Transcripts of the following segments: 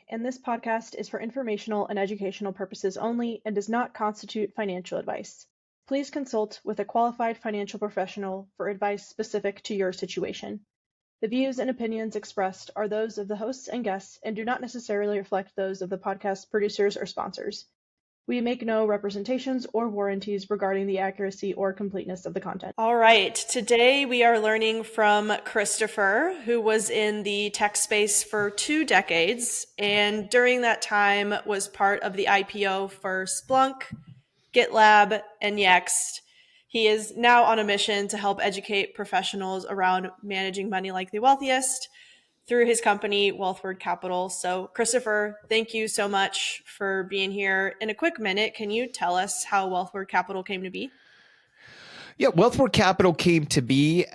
and this podcast is for informational and educational purposes only and does not constitute financial advice. Please consult with a qualified financial professional for advice specific to your situation. The views and opinions expressed are those of the hosts and guests and do not necessarily reflect those of the podcast producers or sponsors. We make no representations or warranties regarding the accuracy or completeness of the content. All right. Today we are learning from Christopher, who was in the tech space for 2 decades, and during that time was part of the IPO for Splunk, GitLab, and Yext. He is now on a mission to help educate professionals around managing money like the wealthiest through his company, Wealthward Capital. So, Christopher, thank you so much for being here. In a quick minute, can you tell us how Wealthward Capital came to be? Yeah, Wealthward Capital came to be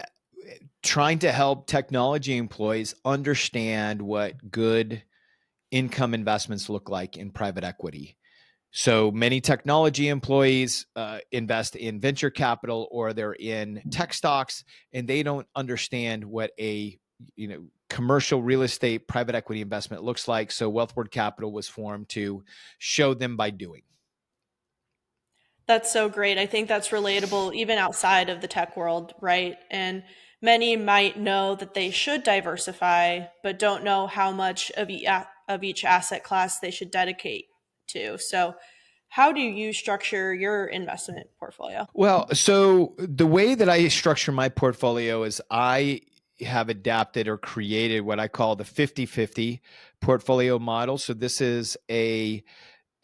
trying to help technology employees understand what good income investments look like in private equity. So many technology employees invest in venture capital or they're in tech stocks, and they don't understand what a commercial real estate private equity investment looks like. So Wealthward Capital was formed to show them by doing. That's so great. I think that's relatable even outside of the tech world, right? And many might know that they should diversify, but don't know how much of each asset class they should dedicate to. So, how do you structure your investment portfolio? Well, so the way that I structure my portfolio is I have adapted or created what I call the 50-50 portfolio model. So this is a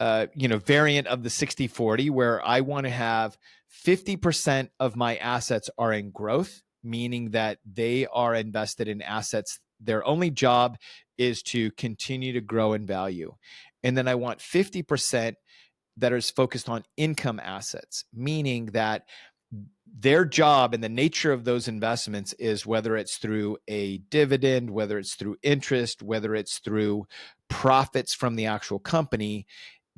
variant of the 60-40, where I want to have 50% of my assets are in growth, meaning that they are invested in assets. Their only job is to continue to grow in value. And then I want 50% that is focused on income assets, meaning that their job and the nature of those investments is whether it's through a dividend, whether it's through interest, whether it's through profits from the actual company,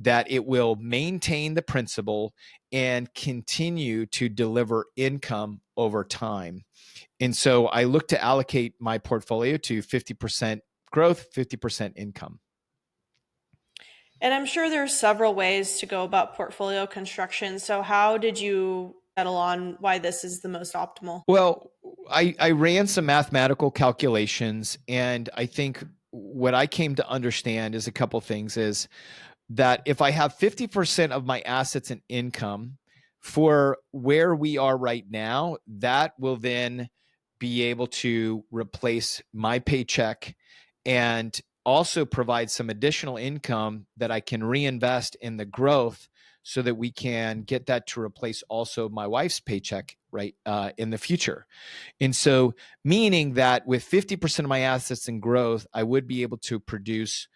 that it will maintain the principal and continue to deliver income over time. And so I look to allocate my portfolio to 50% growth, 50% income. And I'm sure there's several ways to go about portfolio construction. So how did you settle on why this is the most optimal? Well, I ran some mathematical calculations, and I think what I came to understand is a couple things is that if I have 50% of my assets and income for where we are right now, that will then be able to replace my paycheck and also provide some additional income that I can reinvest in the growth so that we can get that to replace also my wife's paycheck right in the future. And so meaning that with 50% of my assets in growth, I would be able to produce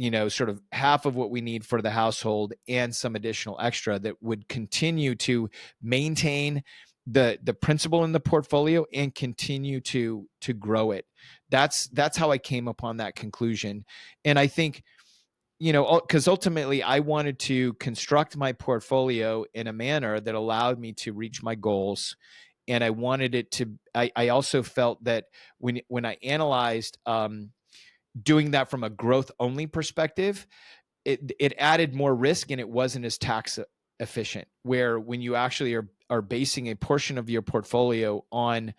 sort of half of what we need for the household and some additional extra that would continue to maintain the principal in the portfolio and continue to grow it. That's how I came upon that conclusion. And I think, because ultimately I wanted to construct my portfolio in a manner that allowed me to reach my goals. And I wanted it to, I also felt that when I analyzed, doing that from a growth only perspective, it added more risk and it wasn't as tax efficient, where when you actually are basing a portion of your portfolio on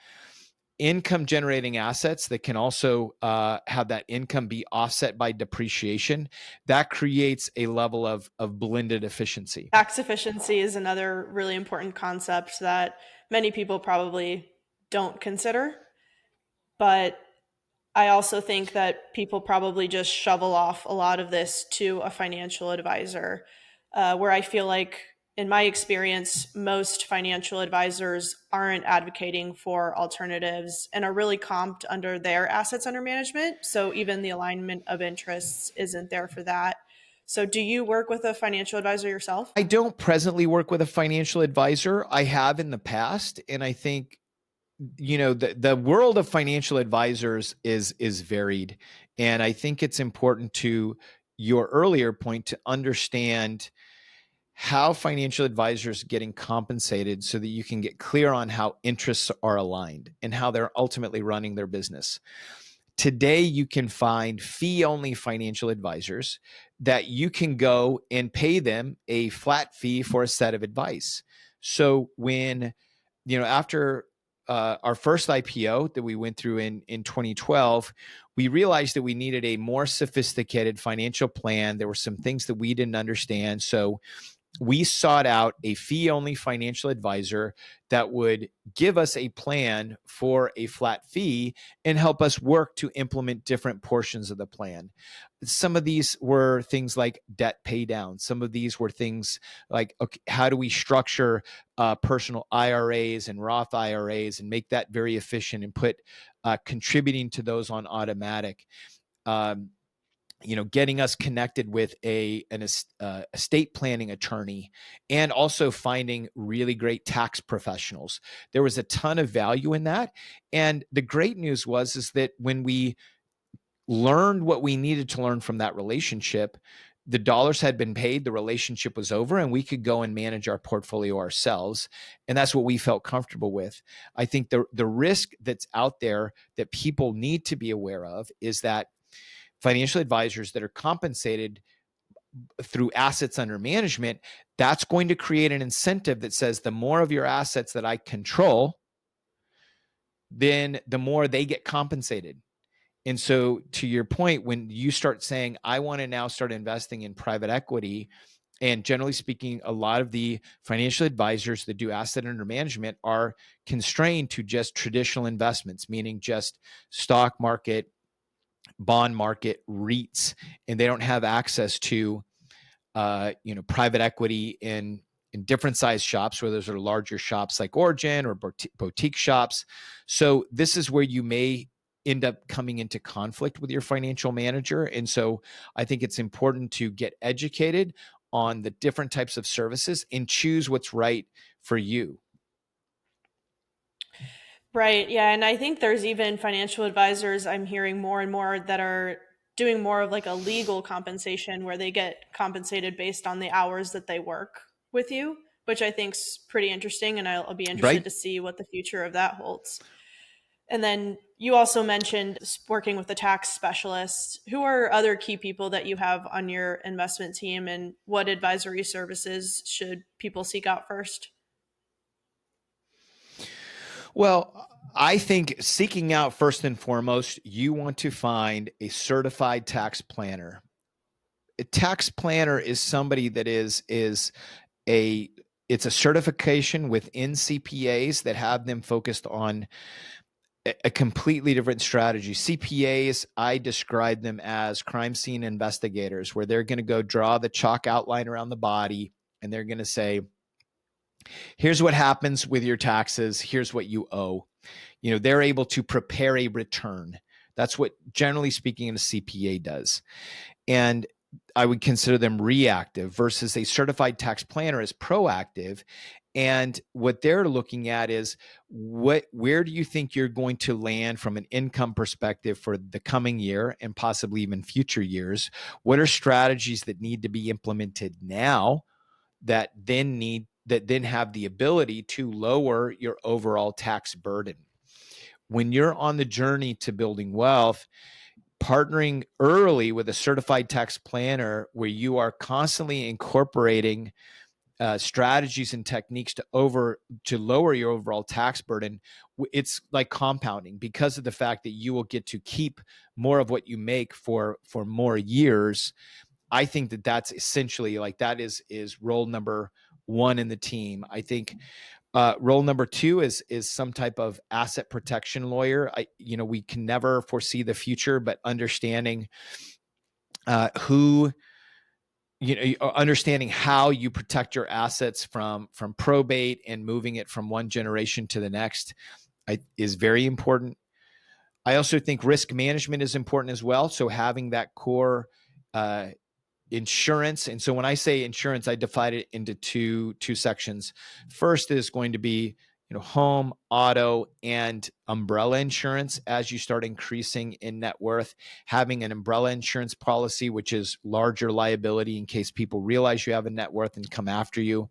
income generating assets that can also have that income be offset by depreciation, that creates a level of blended efficiency. Tax efficiency is another really important concept that many people probably don't consider, but I also think that people probably just shovel off a lot of this to a financial advisor, where I feel like, in my experience, most financial advisors aren't advocating for alternatives and are really comped under their assets under management. So even the alignment of interests isn't there for that. So do you work with a financial advisor yourself? I don't presently work with a financial advisor. I have in the past, and I think the world of financial advisors is varied, and I think it's important, to your earlier point, to understand how financial advisors are getting compensated so that you can get clear on how interests are aligned and how they're ultimately running their business. today you can find fee-only financial advisors that you can go and pay them a flat fee for a set of advice. So when, after our first IPO that we went through in 2012, we realized that we needed a more sophisticated financial plan. There were some things that we didn't understand. So we sought out a fee-only financial advisor that would give us a plan for a flat fee and help us work to implement different portions of the plan. Some of these were things like debt pay down. Some of these were things like, okay, how do we structure personal IRAs and Roth IRAs and make that very efficient and put contributing to those on automatic. Getting us connected with an estate planning attorney, and also finding really great tax professionals. There was a ton of value in that. And the great news is that when we learned what we needed to learn from that relationship, the dollars had been paid, the relationship was over, and we could go and manage our portfolio ourselves. And that's what we felt comfortable with. I think the risk that's out there that people need to be aware of is that financial advisors that are compensated through assets under management, that's going to create an incentive that says the more of your assets that I control, then the more they get compensated. And so to your point, when you start saying, I want to now start investing in private equity, and generally speaking, a lot of the financial advisors that do asset under management are constrained to just traditional investments, meaning just stock market, bond market, REITs, and they don't have access to private equity in different size shops, where those are larger shops like Origin or boutique shops. So this is where you may end up coming into conflict with your financial manager. And so I think it's important to get educated on the different types of services and choose what's right for you. Right. Yeah. And I think there's even financial advisors I'm hearing more and more that are doing more of like a legal compensation where they get compensated based on the hours that they work with you, which I think's pretty interesting. And I'll be interested Right? to see what the future of that holds. And then you also mentioned working with a tax specialist. Who are other key people that you have on your investment team, and what advisory services should people seek out first? Well, I think seeking out first and foremost, you want to find a certified tax planner. A tax planner is somebody that is it's a certification within CPAs that have them focused on a completely different strategy. CPAs, I describe them as crime scene investigators, where they're going to go draw the chalk outline around the body, and they're going to say, here's what happens with your taxes, here's what you owe. They're able to prepare a return. That's what, generally speaking, a CPA does. And I would consider them reactive, versus a certified tax planner is proactive. And what they're looking at is where do you think you're going to land from an income perspective for the coming year and possibly even future years? What are strategies that need to be implemented now that then have the ability to lower your overall tax burden? When you're on the journey to building wealth, partnering early with a certified tax planner where you are constantly incorporating strategies and techniques to lower your overall tax burden, it's like compounding, because of the fact that you will get to keep more of what you make for more years. I think that that's essentially, like, that is role number one in the team. I think role number two is some type of asset protection lawyer. We can never foresee the future, but understanding understanding how you protect your assets from probate and moving it from one generation to the next is very important. I also think risk management is important as well. So having that core insurance. And so when I say insurance, I divide it into two sections. First is going to be home, auto, and umbrella insurance. As you start increasing in net worth, having an umbrella insurance policy, which is larger liability in case people realize you have a net worth and come after you.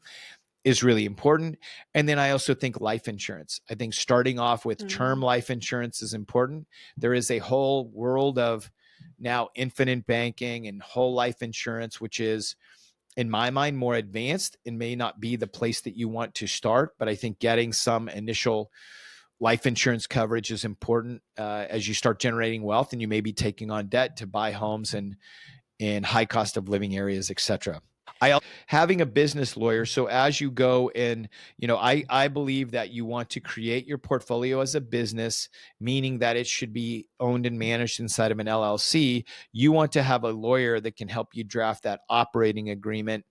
is really important. And then I also think life insurance. I think starting off with term life insurance is important. There is a whole world of now infinite banking and whole life insurance, which is, in my mind, more advanced and may not be the place that you want to start. But I think getting some initial life insurance coverage is important as you start generating wealth and you may be taking on debt to buy homes and in high cost of living areas, et cetera. Having a business lawyer. So as you go in, I believe that you want to create your portfolio as a business, meaning that it should be owned and managed inside of an LLC. You want to have a lawyer that can help you draft that operating agreement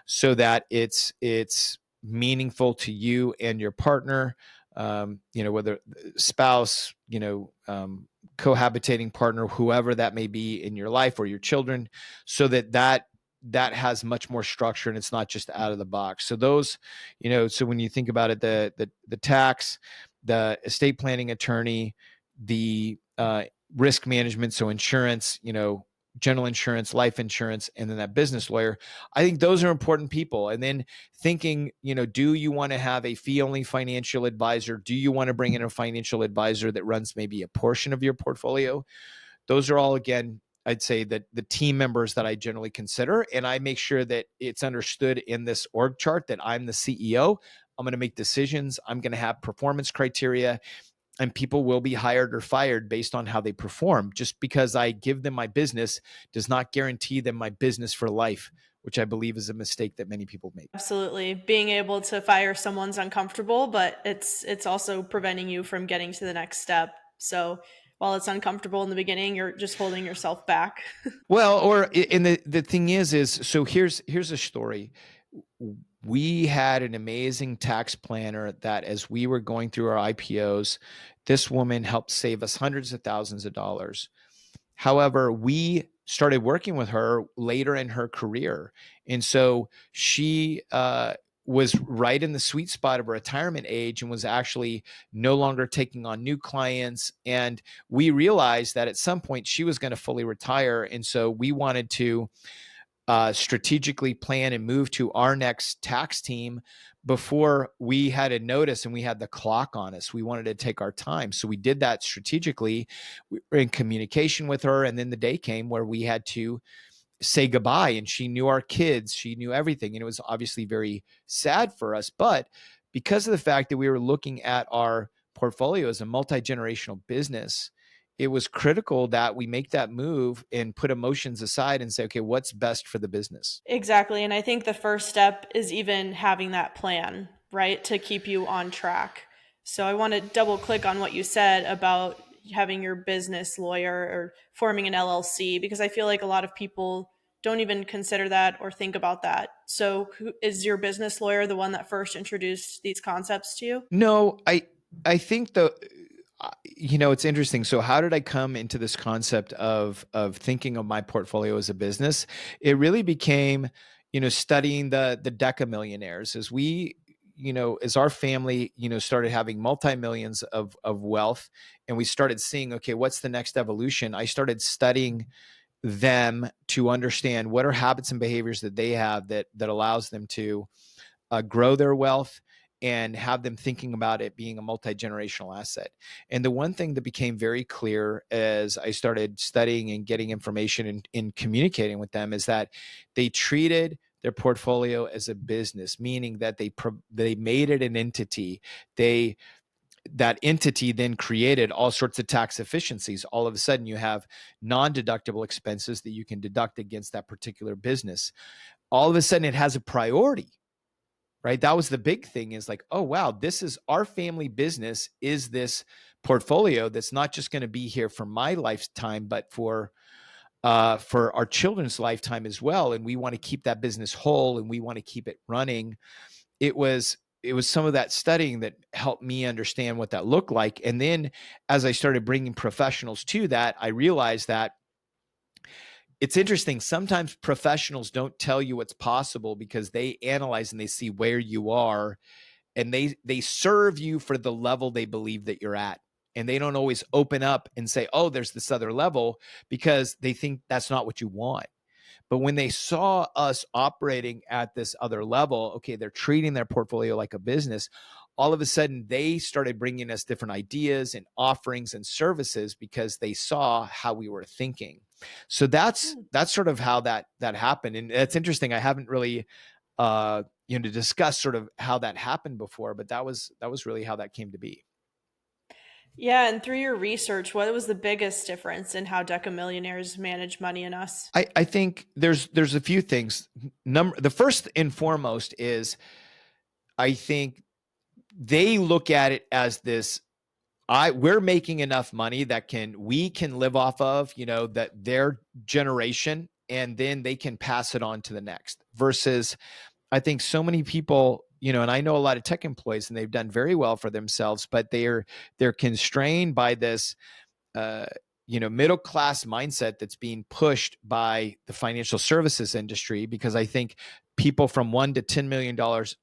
so that it's meaningful to you and your partner, whether spouse, cohabitating partner, whoever that may be in your life, or your children, so that has much more structure and it's not just out of the box. So those, so when you think about it, the tax, the estate planning attorney, the risk management, so insurance, general insurance, life insurance, and then that business lawyer, I think those are important people. And then thinking, do you want to have a fee-only financial advisor? Do you want to bring in a financial advisor that runs maybe a portion of your portfolio? Those are all, again, I'd say that the team members that I generally consider, and I make sure that it's understood in this org chart that I'm the CEO. I'm going to make decisions. I'm going to have performance criteria, and people will be hired or fired based on how they perform. Just because I give them my business does not guarantee them my business for life, which I believe is a mistake that many people make. Absolutely. Being able to fire someone's uncomfortable, but it's also preventing you from getting to the next step. So while it's uncomfortable in the beginning, you're just holding yourself back. Well, and the thing is so here's a story. We had an amazing tax planner that, as we were going through our IPOs, this woman helped save us hundreds of thousands of dollars. However, we started working with her later in her career. And so she was right in the sweet spot of retirement age and was actually no longer taking on new clients. And we realized that at some point she was going to fully retire. And so we wanted to strategically plan and move to our next tax team before we had a notice and we had the clock on us. We wanted to take our time. So we did that strategically. We were in communication with her. And then the day came where we had to say goodbye, and she knew our kids. She knew everything. And it was obviously very sad for us. But because of the fact that we were looking at our portfolio as a multi-generational business, it was critical that we make that move and put emotions aside and say, okay, what's best for the business? Exactly. And I think the first step is even having that plan, right, to keep you on track. So I want to double click on what you said about having your business lawyer or forming an LLC, because I feel like a lot of people don't even consider that or think about that. So is your business lawyer the one that first introduced these concepts to you? No, I think it's interesting. So how did I come into this concept of thinking of my portfolio as a business? It really became, studying the decamillionaires as we, as our family, started having multi-millions of wealth, and we started seeing, okay, what's the next evolution? I started studying them to understand what are habits and behaviors that they have that allows them to grow their wealth and have them thinking about it being a multi-generational asset. And the one thing that became very clear as I started studying and getting information and in communicating with them is that they treated their portfolio as a business, meaning that they made it an entity. That entity then created all sorts of tax efficiencies. All of a sudden, you have non-deductible expenses that you can deduct against that particular business. All of a sudden, it has a priority, right? That was the big thing, is like, oh, wow, this is our family business, is this portfolio that's not just going to be here for my lifetime, but for our children's lifetime as well. And we want to keep that business whole and we want to keep it running. It was some of that studying that helped me understand what that looked like. And then as I started bringing professionals to that, I realized that it's interesting. Sometimes professionals don't tell you what's possible because they analyze and they see where you are, and they serve you for the level they believe that you're at. And they don't always open up and say, oh, there's this other level, because they think that's not what you want. But when they saw us operating at this other level, okay, they're treating their portfolio like a business. All of a sudden, they started bringing us different ideas and offerings and services because they saw how we were thinking. So that's sort of how that happened. And it's interesting. I haven't really to discuss sort of how that happened before, but that was really how that came to be. Yeah, and through your research, what was the biggest difference in how decamillionaires manage money in us? I think there's a few things. The first and foremost is, I think they look at it as this, we're making enough money that we can live off of, that their generation, and then they can pass it on to the next. Versus, I think so many people, and I know a lot of tech employees, and they've done very well for themselves, but they're constrained by this middle class mindset that's being pushed by the financial services industry. Because I think people from $1 to $10 million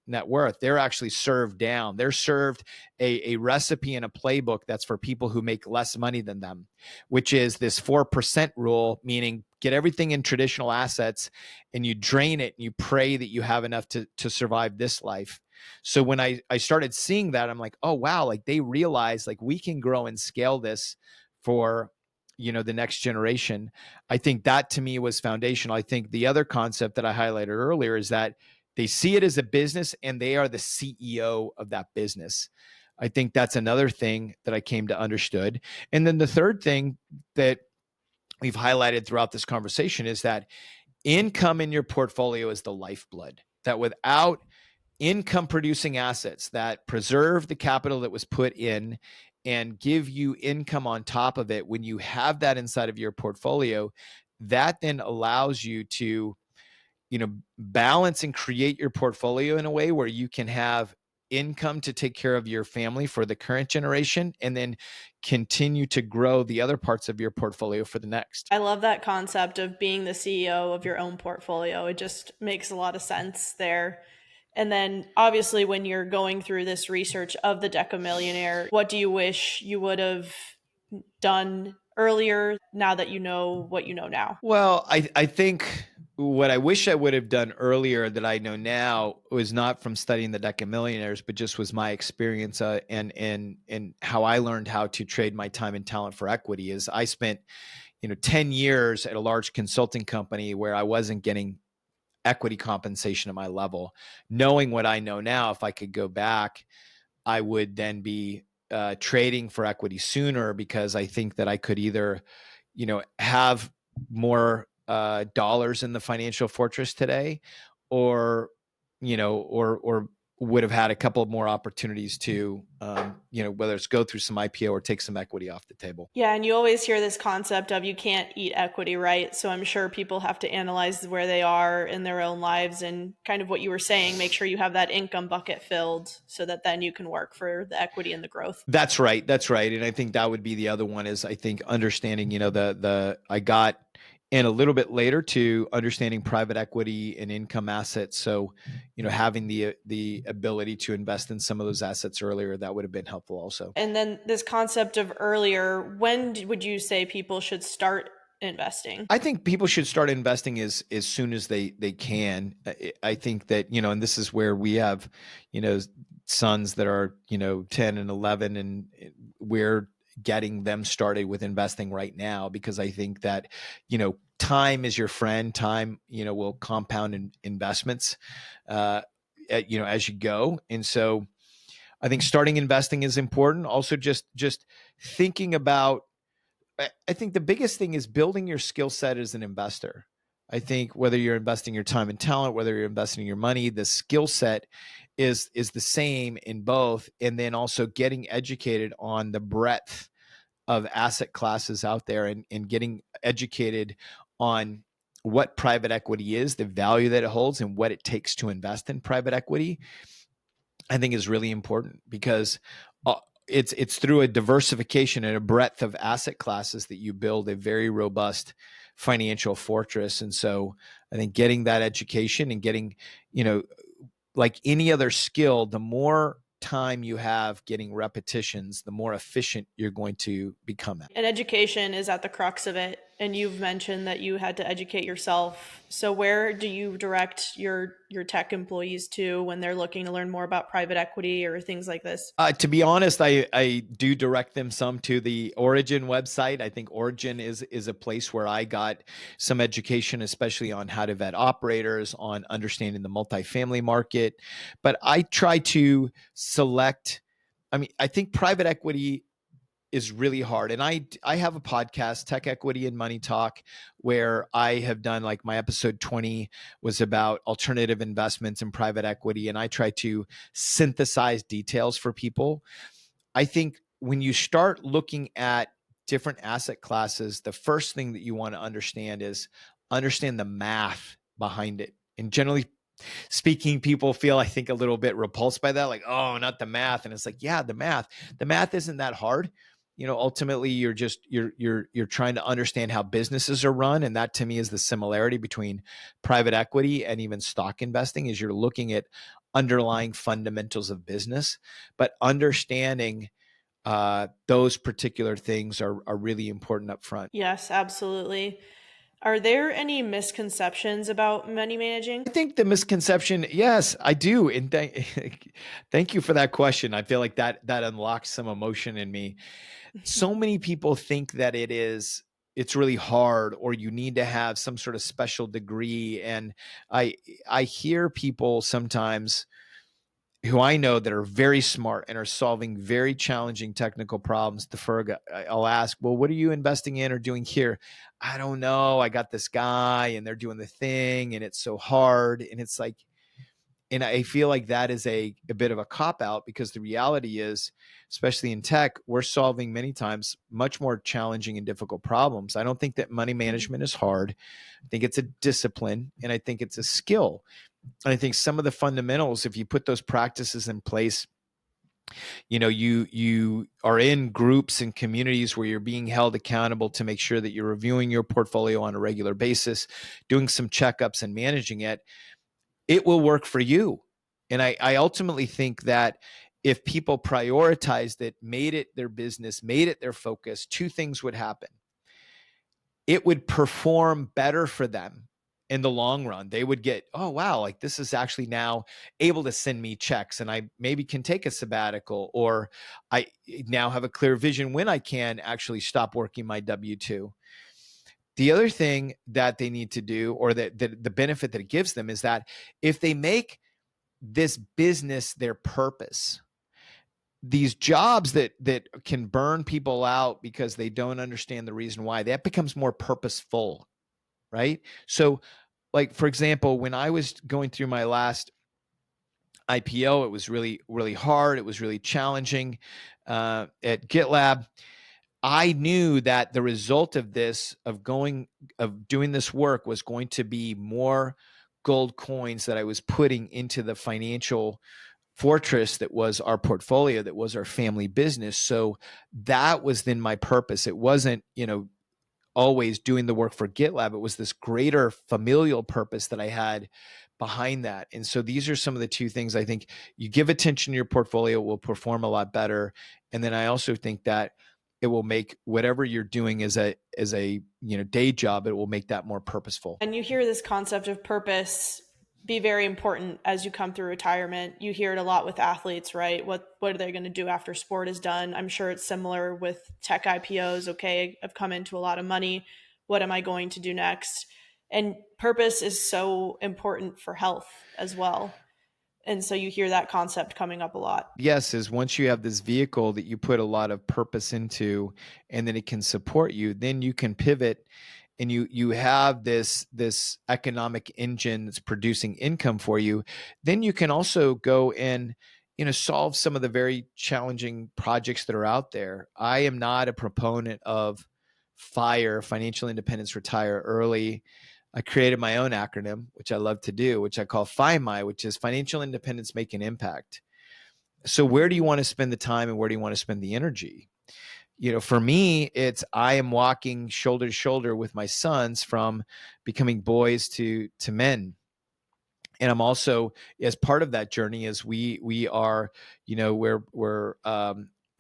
net worth, they're actually served down. They're served a recipe and a playbook that's for people who make less money than them, which is this 4% rule, meaning get everything in traditional assets and you drain it and you pray that you have enough to survive this life. So when I started seeing that, I'm like, oh, wow, like they realize like we can grow and scale this for the next generation. I think that to me was foundational. I think the other concept that I highlighted earlier is that they see it as a business and they are the CEO of that business. I think that's another thing that I came to understood. And then the third thing that we've highlighted throughout this conversation is that income in your portfolio is the lifeblood. That without income producing assets that preserve the capital that was put in and give you income on top of it, when you have that inside of your portfolio, that then allows you to balance and create your portfolio in a way where you can have income to take care of your family for the current generation, and then continue to grow the other parts of your portfolio for the next. I love that concept of being the CEO of your own portfolio. It just makes a lot of sense there. And then obviously when you're going through this research of the decamillionaire, what do you wish you would have done earlier now that you know what you know now? Well, I think what I wish I would have done earlier that I know now was not from studying the decamillionaires, but just was my experience and how I learned how to trade my time and talent for equity. Is I spent 10 years at a large consulting company where I wasn't getting equity compensation at my level. Knowing what I know now, if I could go back, I would then be trading for equity sooner, because I think that I could either, have more dollars in the financial fortress today, or, or would have had a couple of more opportunities to, whether it's go through some IPO or take some equity off the table. Yeah, and you always hear this concept of you can't eat equity, right? So I'm sure people have to analyze where they are in their own lives, and kind of what you were saying, make sure you have that income bucket filled so that then you can work for the equity and the growth. That's right. That's right. And I think that would be the other one, is I think understanding, I got in a little bit later to understanding private equity and income assets. So, having the ability to invest in some of those assets earlier, that would have been helpful also. And then this concept of earlier, when would you say people should start investing? I think people should start investing as soon as they can. I think that, and this is where we have, sons that are, 10 and 11, and we're getting them started with investing right now, because I think that, time is your friend. Time, will compound in investments, as you go. And so I think starting investing is important. Also, just thinking about, I think the biggest thing is building your skill set as an investor. I think whether you're investing your time and talent, whether you're investing your money, the skill set is the same in both. And then also getting educated on the breadth of asset classes out there, and getting educated on what private equity is, the value that it holds, and what it takes to invest in private equity, I think is really important, because it's through a diversification and a breadth of asset classes that you build a very robust financial fortress. And so I think getting that education and getting, like any other skill, the more time you have getting repetitions, the more efficient you're going to become at. And education is at the crux of it. And you've mentioned that you had to educate yourself. So where do you direct your tech employees to when they're looking to learn more about private equity or things like this? To be honest, I do direct them some to the Origin website. I think Origin is a place where I got some education, especially on how to vet operators, on understanding the multifamily market. But I try to select. I mean, I think private equity is really hard. And I have a podcast, Tech Equity and Money Talk, where I have done, like, my episode 20 was about alternative investments in private equity. And I try to synthesize details for people. I think when you start looking at different asset classes, the first thing that you want to understand is understand the math behind it. And generally speaking, people feel, I think, a little bit repulsed by that, like, oh, not the math. And it's like, yeah, the math isn't that hard. Ultimately, you're trying to understand how businesses are run. And that, to me, is the similarity between private equity and even stock investing, is you're looking at underlying fundamentals of business, but understanding those particular things are really important up front. Yes, absolutely. Are there any misconceptions about money managing? I think the misconception, yes, I do. And thank you for that question. I feel like that unlocks some emotion in me. So many people think that it's really hard, or you need to have some sort of special degree. And I I hear people sometimes who I know that are very smart and are solving very challenging technical problems. I'll ask, well, what are you investing in or doing here? I don't know. I got this guy and they're doing the thing and it's so hard. And it's like, and I feel like that is a bit of a cop out, because the reality is, especially in tech, we're solving many times much more challenging and difficult problems. I don't think that money Mhm. management is hard. I think it's a discipline, and I think it's a skill. And I think some of the fundamentals, if you put those practices in place, you are in groups and communities where you're being held accountable to make sure that you're reviewing your portfolio on a regular basis, doing some checkups and managing it, it will work for you. And I ultimately think that if people prioritized it, made it their business, made it their focus, two things would happen. It would perform better for them in the long run. They would get, oh, wow, like, this is actually now able to send me checks, and I maybe can take a sabbatical, or I now have a clear vision when I can actually stop working my W-2. The other thing that they need to do, or that the benefit that it gives them, is that if they make this business their purpose, these jobs that can burn people out because they don't understand the reason why, that becomes more purposeful, right? So, like, for example, when I was going through my last IPO, it was really, really hard. It was really challenging. At GitLab, I knew that the result of doing this work was going to be more gold coins that I was putting into the financial fortress that was our portfolio, that was our family business. So that was then my purpose. It wasn't, always doing the work for GitLab. It was this greater familial purpose that I had behind that. And so these are some of the two things I think: you give attention to your portfolio, it will perform a lot better. And then I also think that it will make whatever you're doing as a day job, it will make that more purposeful. And you hear this concept of purpose be very important as you come through retirement. You hear it a lot with athletes, right? What are they going to do after sport is done? I'm sure it's similar with tech IPOs. Okay, I've come into a lot of money. What am I going to do next? And purpose is so important for health as well. And so you hear that concept coming up a lot. Yes, is once you have this vehicle that you put a lot of purpose into, and then it can support you, then you can pivot, and you have this economic engine that's producing income for you. Then you can also go and solve some of the very challenging projects that are out there. I am not a proponent of financial independence, retire early. I created my own acronym, which I love to do, which I call FIMI, which is financial independence, make an impact. So where do you Mhm. want to spend the time, and where do you want to spend the energy? For me, it's, I am walking shoulder to shoulder with my sons from becoming boys to men. And I'm also, as part of that journey, as we are, we're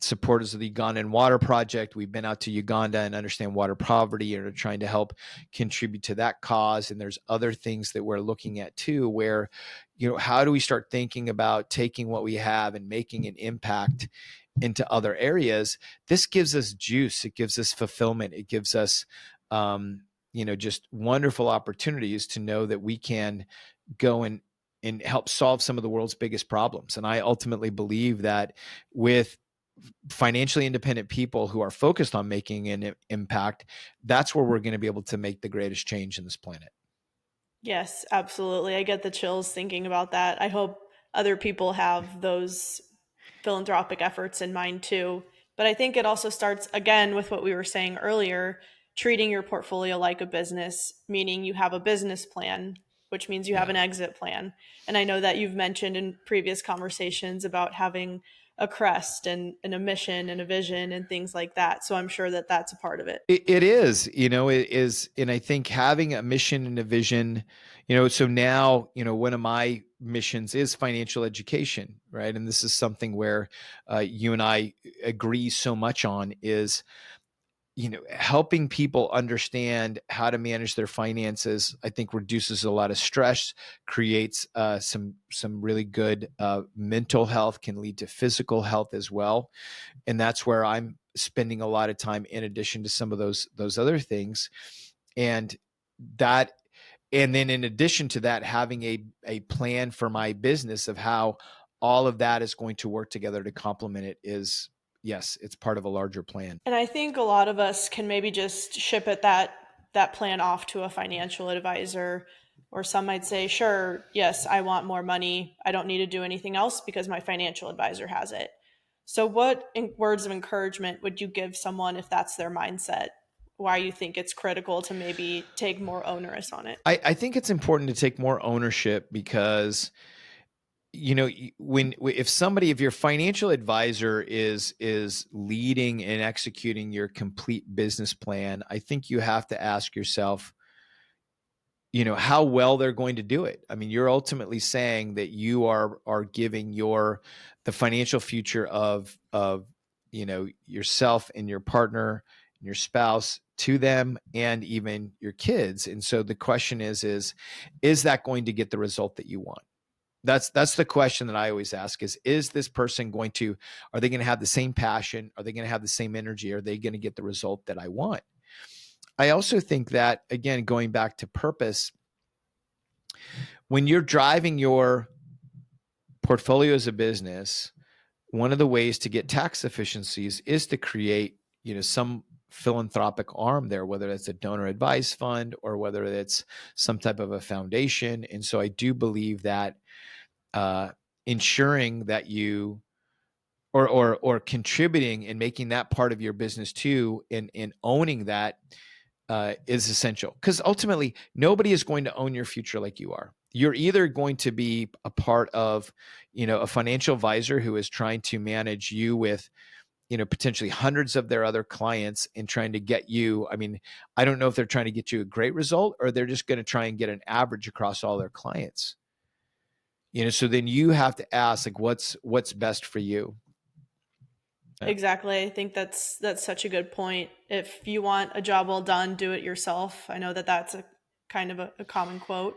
supporters of the Ugandan Water Project. We've been out to Uganda and understand water poverty and are trying to help contribute to that cause. And there's other things that we're looking at too, where, how do we start thinking about taking what we have and making an impact into other areas? This gives us juice. It gives us fulfillment. It gives us, just wonderful opportunities to know that we can go and help solve some of the world's biggest problems. And I ultimately believe that with financially independent people who are focused on making an impact, that's where we're going to be able to make the greatest change in this planet. Yes, absolutely. I get the chills thinking about that. I hope other people have those philanthropic efforts in mind too. But I think it also starts again with what we were saying earlier, treating your portfolio like a business, meaning you have a business plan, which means you have an exit plan. And I know that you've mentioned in previous conversations about having a crest and a mission and a vision and things like that. So I'm sure that that's a part of it. It is, it is. And I think having a mission and a vision, so now, one of my missions is financial education, right? And this is something where you and I agree so much on is, helping people understand how to manage their finances. I think reduces a lot of stress, creates some really good mental health, can lead to physical health as well. And that's where I'm spending a lot of time in addition to some of those other things. And that, and then in addition to that, having a plan for my business of how all of that is going to work together to complement it is, yes, it's part of a larger plan. And I think a lot of us can maybe just ship it that plan off to a financial advisor, or some might say, sure, yes, I want more money. I don't need to do anything else because my financial advisor has it. So what words of encouragement would you give someone if that's their mindset? Why you think it's critical to maybe take more onerous on it? I think it's important to take more ownership because if your financial advisor is leading and executing your complete business plan, I think you have to ask yourself, how well they're going to do it. I mean, you're ultimately saying that you are giving the financial future of yourself and your partner and your spouse to them and even your kids. And so the question is that going to get the result that you want? That's the question that I always ask is this person are they going to have the same passion? Are they going to have the same energy? Are they going to get the result that I want? I also think that, again, going back to purpose, when you're driving your portfolio as a business, one of the ways to get tax efficiencies is to create, some philanthropic arm there, whether it's a donor advised fund or whether it's some type of a foundation. And so I do believe that ensuring that you or contributing and making that part of your business too, and owning that is essential, because ultimately nobody is going to own your future like you are. You're either going to be a part of, a financial advisor who is trying to manage you with, potentially hundreds of their other clients and trying to get you. I mean, I don't know if they're trying to get you a great result or they're just going to try and get an average across all their clients. So then you have to ask, like, what's best for you. Exactly. I think that's such a good point. If you want a job well done, do it yourself. I know that that's a kind of a common quote,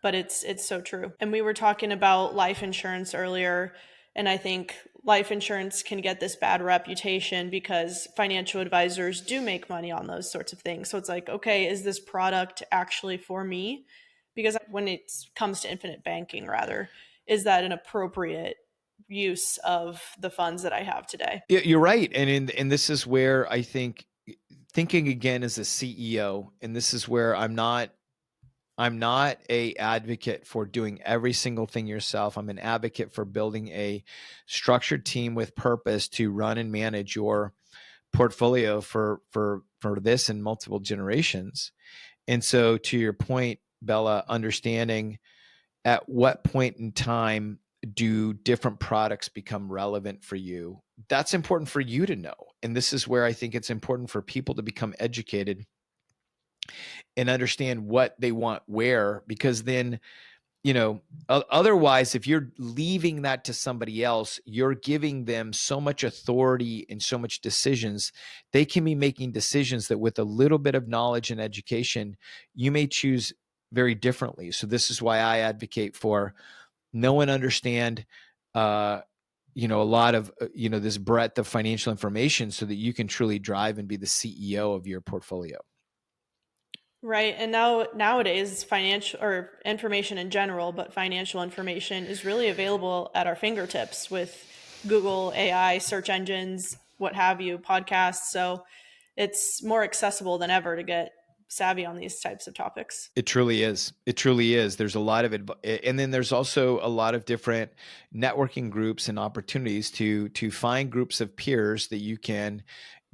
but it's so true. And we were talking about life insurance earlier, and I think life insurance can get this bad reputation because financial advisors do make money on those sorts of things. So it's like, okay, is this product actually for me? Because when it comes to infinite banking, rather, is that an appropriate use of the funds that I have today? You're right. And this is where I think, thinking again as a CEO, and this is where I'm not a advocate for doing every single thing yourself. I'm an advocate for building a structured team with purpose to run and manage your portfolio for this and multiple generations. And so, to your point, Bella, understanding at what point in time do different products become relevant for you, that's important for you to know. And this is where I think it's important for people to become educated and understand what they want where, because then otherwise, if you're leaving that to somebody else, you're giving them so much authority and so much decisions. They can be making decisions that with a little bit of knowledge and education, you may choose very differently. So this is why I advocate for know and understand, a lot of, this breadth of financial information so that you can truly drive and be the CEO of your portfolio. Right. And nowadays, financial or information in general, but financial information is really available at our fingertips with Google, AI, search engines, what have you, podcasts. So it's more accessible than ever to get savvy on these types of topics. It truly is. It truly is. There's a lot of and then there's also a lot of different networking groups and opportunities to find groups of peers that you can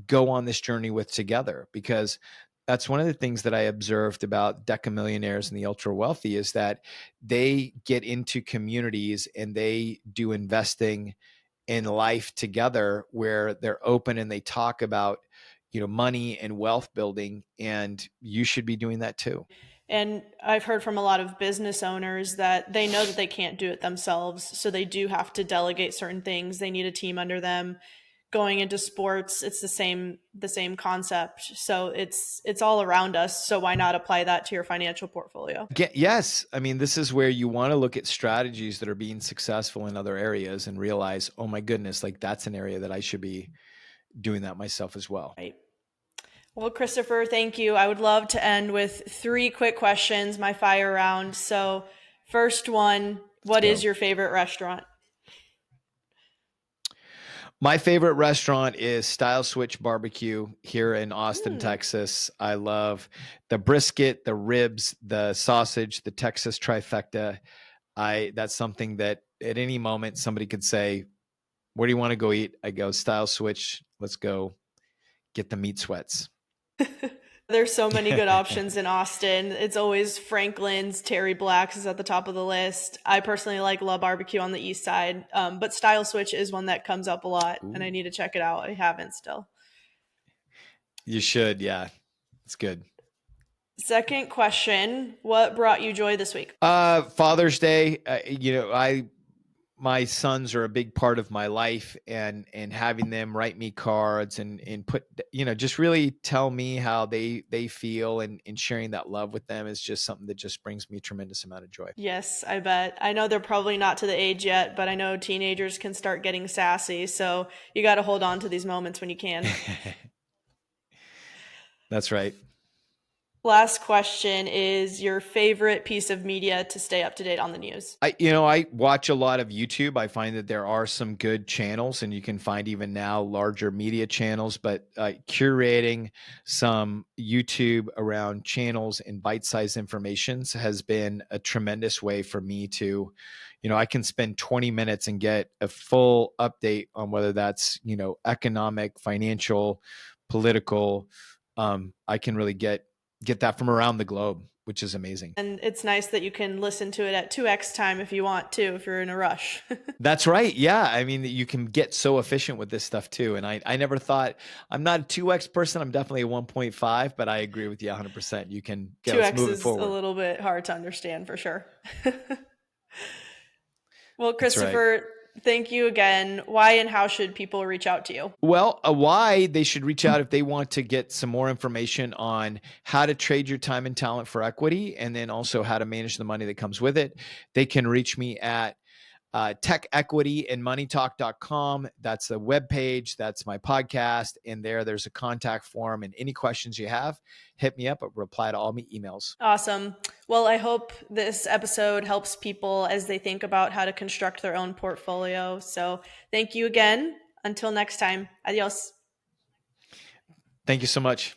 go on this journey with together, because that's one of the things that I observed about decamillionaires and the ultra wealthy is that they get into communities and they do investing in life together where they're open and they talk about, money and wealth building, and you should be doing that too. And I've heard from a lot of business owners that they know that they can't do it themselves. So they do have to delegate certain things. They need a team under them. Going into sports, it's the same concept. So it's all around us. So why not apply that to your financial portfolio? Yes. I mean, this is where you want to look at strategies that are being successful in other areas and realize, oh my goodness, like that's an area that I should be doing that myself as well. Right. Well, Christopher, thank you. I would love to end with 3 quick questions, my fire round. So, first one, what is your favorite restaurant? My favorite restaurant is Style Switch Barbecue here in Austin, Texas. I love the brisket, the ribs, the sausage, the Texas trifecta. That's something that at any moment somebody could say, "Where do you want to go eat?" I go, "Style Switch. Let's go get the meat sweats." There's so many good options in Austin. It's always Franklin's, Terry Black's is at the top of the list. I personally like La Barbecue on the east side, but Style Switch is one that comes up a lot, and I need to check it out. I haven't still. You should, yeah. It's good. Second question, what brought you joy this week? Father's Day. My sons are a big part of my life, and having them write me cards and put, just really tell me how they feel, and sharing that love with them is just something that just brings me a tremendous amount of joy. Yes, I bet. I know they're probably not to the age yet, but I know teenagers can start getting sassy. So you got to hold on to these moments when you can. That's right. Last question is your favorite piece of media to stay up to date on the news? I watch a lot of YouTube. I find that there are some good channels, and you can find even now larger media channels, but curating some YouTube around channels and bite-sized informations has been a tremendous way for me to, I can spend 20 minutes and get a full update on whether that's, economic, financial, political. I can really get that from around the globe, which is amazing. And it's nice that you can listen to it at 2x time if you want to, if you're in a rush. That's right. Yeah. I mean, you can get so efficient with this stuff too. And I never thought, I'm not a 2x person. I'm definitely a 1.5, but I agree with you 100%. You can get 2x moving is forward. A little bit hard to understand for sure. Well, Christopher, thank you again. Why and how should people reach out to you? Well, why they should reach out if they want to get some more information on how to trade your time and talent for equity, and then also how to manage the money that comes with it. They can reach me at techequityandmoneytalk.com. That's the webpage. That's my podcast. And there's a contact form. And any questions you have, hit me up. I'll reply to all my emails. Awesome. Well, I hope this episode helps people as they think about how to construct their own portfolio. So thank you again. Until next time. Adios. Thank you so much.